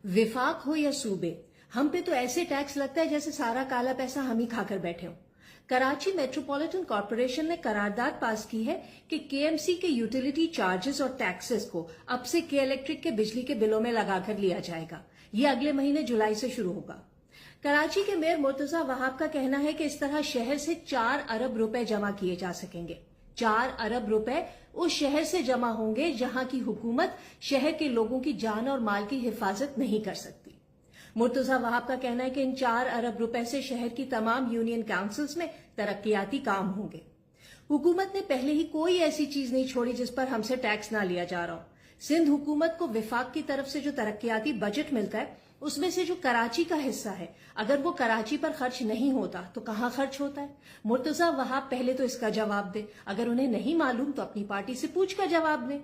विफाक हो या सूबे, हम पे तो ऐसे टैक्स लगता है जैसे सारा काला पैसा हम ही खाकर बैठे हों। कराची मेट्रोपॉलिटन कॉरपोरेशन ने करारदाद पास की है कि केएमसी के यूटिलिटी चार्जेस और टैक्सेस को अब से के इलेक्ट्रिक के बिजली के बिलों में लगाकर लिया जाएगा। ये अगले महीने जुलाई से शुरू होगा। कराची के मेयर मुर्तजा वहाब का कहना है कि इस तरह शहर से 4 अरब रुपए जमा किए जा सकेंगे। 4 अरब रुपए उस शहर से जमा होंगे जहां की हुकूमत शहर के लोगों की जान और माल की हिफाजत नहीं कर सकती। मुर्तजा वहाब का कहना है कि इन 4 अरब रुपए से शहर की तमाम यूनियन काउंसिल्स में तरक्याती काम होंगे। हुकूमत ने पहले ही कोई ऐसी चीज नहीं छोड़ी जिस पर हमसे टैक्स ना लिया जा रहा हो। सिंध हुकूमत को विफाक की तरफ से जो तरक्याती बजट मिलता है उसमें से जो कराची का हिस्सा है, अगर वो कराची पर खर्च नहीं होता तो कहां खर्च होता है? मुर्तजा वहाब पहले तो इसका जवाब दे। अगर उन्हें नहीं मालूम तो अपनी पार्टी से पूछ कर जवाब दे।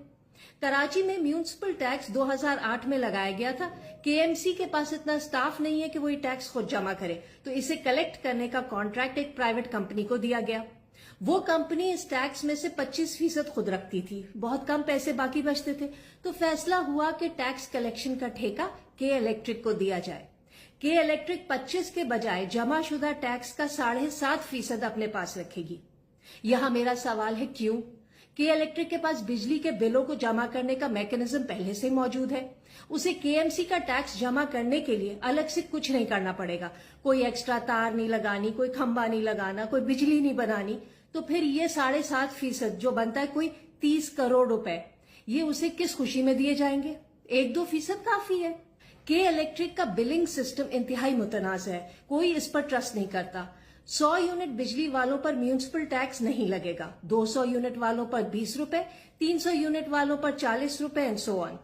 कराची में म्यूनिसिपल टैक्स 2008 में लगाया गया था। केएमसी के पास इतना स्टाफ नहीं है कि वो ये टैक्स खुद जमा करे, तो इसे कलेक्ट करने का कॉन्ट्रैक्ट एक प्राइवेट कंपनी को दिया गया। वो कंपनी इस टैक्स में से 25% खुद रखती थी। बहुत कम पैसे बाकी बचते थे, तो फैसला हुआ कि टैक्स कलेक्शन का ठेका के इलेक्ट्रिक को दिया जाए। के इलेक्ट्रिक 25 के बजाय जमाशुदा टैक्स का 7.5% अपने पास रखेगी। यहां मेरा सवाल है, क्यों? के इलेक्ट्रिक के पास बिजली के बिलों को जमा करने का मैकेनिज्म पहले से मौजूद है। उसे केएमसी का टैक्स जमा करने के लिए अलग से कुछ नहीं करना पड़ेगा। कोई एक्स्ट्रा तार नहीं लगानी, कोई खंबा नहीं लगाना, कोई बिजली नहीं बनानी। तो फिर ये 7.5% जो बनता है कोई 30 करोड़ रुपए, ये उसे किस खुशी में दिए जाएंगे? 1-2% काफी है। के इलेक्ट्रिक का बिलिंग सिस्टम इंतहाई मुतनाज़ है, कोई इस पर ट्रस्ट नहीं करता। 100 यूनिट बिजली वालों पर म्यूनिसिपल टैक्स नहीं लगेगा, 200 यूनिट वालों पर 20 रुपए, 300 यूनिट वालों पर 40 रुपए एंड सो ऑन।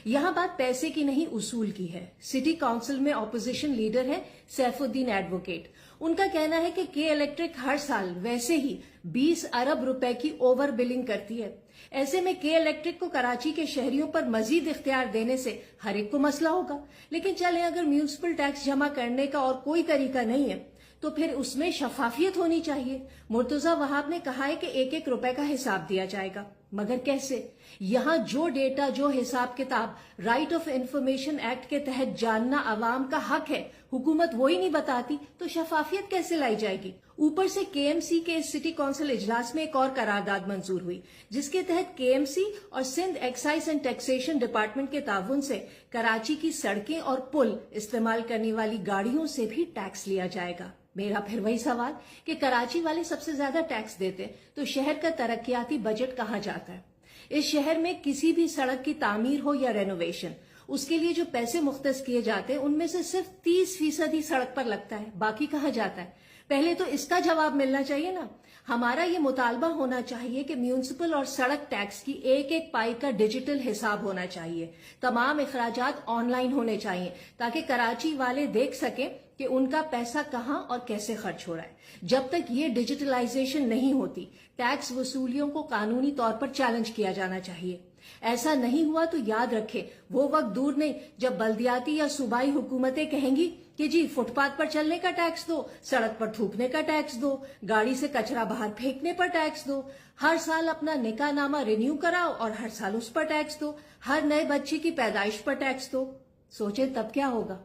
यहां बात पैसे की नहीं, उसूल की है। सिटी काउंसिल में ऑपोजिशन लीडर है सैफुद्दीन एडवोकेट। उनका कहना है कि के इलेक्ट्रिक हर साल वैसे ही 20 अरब रुपए की ओवर बिलिंग करती है। ऐसे में के इलेक्ट्रिक को कराची के शहरियों पर मजीद इख्तियार देने से हर एक को मसला होगा। लेकिन चलें, अगर म्यूनिसिपल टैक्स जमा करने का और कोई तरीका नहीं है तो फिर उसमें शफाफियत होनी चाहिए। मुर्तजा वहाब ने कहा है कि 1-1 रुपए का हिसाब दिया जाएगा, मगर कैसे? यहां जो डेटा, जो हिसाब किताब राइट ऑफ इंफॉर्मेशन एक्ट के तहत जानना अवाम का हक है, हुकूमत वो ही नहीं बताती, तो शफाफियत कैसे लाई जाएगी? ऊपर से केएमसी के इस सिटी काउंसिल इजलास में एक और करारदाद मंजूर हुई, जिसके तहत केएमसी और Sindh excise and taxation department के ताउन से कराची की सड़कें और पुल इस्तेमाल करने वाली गाड़ियों से भी टैक्स लिया जाएगा। मेरा फिर वही सवाल कि कराची वाले सबसे ज्यादा टैक्स देते तो शहर का तरक्याती बजट कहां जाता है? इस शहर में किसी भी सड़क की तामीर हो या रेनोवेशन, उसके लिए जो पैसे मुख्तस किए जाते हैं उनमें से सिर्फ 30% ही सड़क पर लगता है, बाकी कहां जाता है? पहले तो इसका जवाब मिलना चाहिए ना। हमारा ये मुतालबा होना चाहिए कि म्यूनिसिपल और सड़क टैक्स की 1-1 पाई का डिजिटल हिसाब होना चाहिए। तमाम इखराजात ऑनलाइन होने चाहिए ताकि कराची वाले देख सकें कि उनका पैसा कहां और कैसे खर्च हो रहा है। जब तक ये डिजिटलाइजेशन नहीं होती, टैक्स वसूलियों को कानूनी तौर पर चैलेंज किया जाना चाहिए। ऐसा नहीं हुआ तो याद रखें, वो वक्त दूर नहीं जब बल्दियाती या सूबाई हुकूमतें कहेंगी कि जी फुटपाथ पर चलने का टैक्स दो, सड़क पर थूकने का टैक्स दो, गाड़ी से कचरा बाहर फेंकने पर टैक्स दो, हर साल अपना निकाह नामा रिन्यू कराओ और हर साल उस पर टैक्स दो, हर नए बच्चे की पैदाइश पर टैक्स दो। सोचे तब क्या होगा?